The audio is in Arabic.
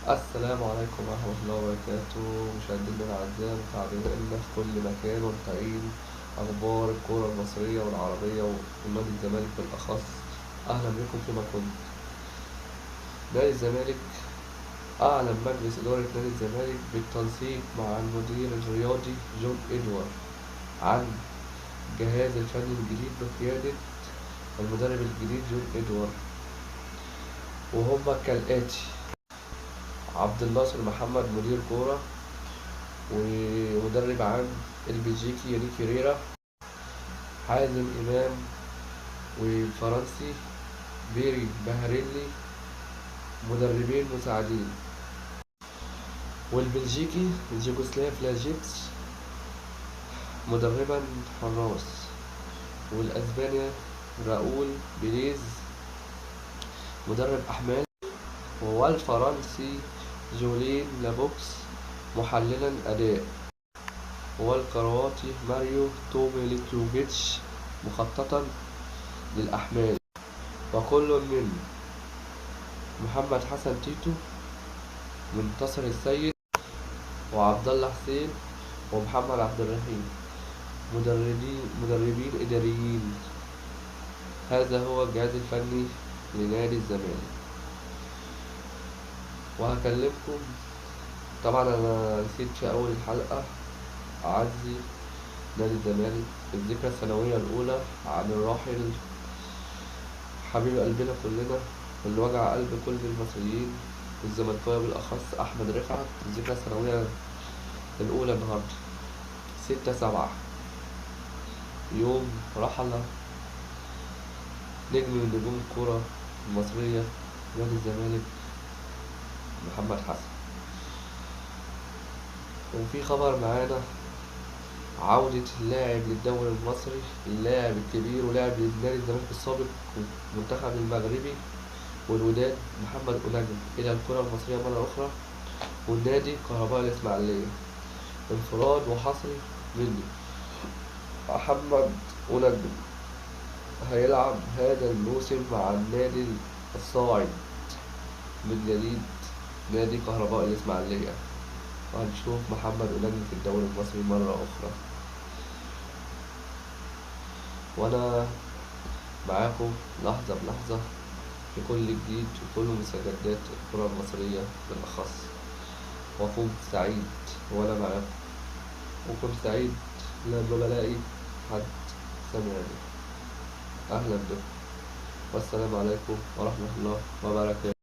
السلام عليكم ورحمة الله وبركاته، مشاهدينا الأعزاء متابعينا في كل مكان ومتابعين أخبار الكرة المصرية والعربية ونادي الزمالك بالأخص. أهلا بكم فيما كنت. نادي الزمالك أعلن مجلس إدارة نادي الزمالك بالتنسيق مع المدير الرياضي جون إدوارد عن الجهاز الفني الجديد بقيادة المدرب الجديد جون إدوارد، وهما كالآتي: عبد الناصر محمد مدير كورة، ومدرب عام البلجيكي يانيك فيريرا، حازم إمام، وفرنسي بيري بهاريلي مدربين مساعدين، والبلجيكي جوجوسلاف لاجيتش مدربا حراس، والأسبانيا راؤول بيريز مدرب أحمال، والفرنسي جولين لابوكس محللا أداء، والكرواتي ماريو توميليكوفيتش مخططا للأحمال. وكل من محمد حسن تيتو، منتصر السيد، وعبد الله حسين، ومحمد عبد الرحيم مدربين إداريين. هذا هو الجهاز الفني لنادي الزمالك. وهكلمكم طبعا، أنا نسيت في أول الحلقة أعزي نادي الزمالك الذكرى السنوية الأولى عن الراحل حبيب قلبنا كلنا، اللي وجع قلب كل المصريين والزملكاويه بالأخص، أحمد رفعت. الذكرى السنوية الأولى النهاردة 6/7، يوم رحل نجم من نجوم الكرة المصرية نادي الزمالك محمد حسن. وفي خبر معانا: عودة اللاعب للدوري المصري، اللاعب الكبير ولاعب نادي الزمالك السابق والمنتخب المغربي والوداد محمد أنجم إلى الكرة المصرية مرة أخرى، والنادي كهرباء الإسماعيلية. انفراد وحصري مني. محمد أنجم هيلعب هذا الموسم مع النادي الصاعد من جديد نادي كهرباء الإسماعيلية، وهنشوف محمد أنجم في الدوري المصري مرة أخرى. وأنا معاكم لحظة بلحظة في كل جديد وكل مستجدات الكرة المصرية بالأخص، وأكون سعيد وأنا معاكم، وأكون سعيد لما بلاقي حد سامعني. أهلا بكم، والسلام عليكم ورحمة الله وبركاته.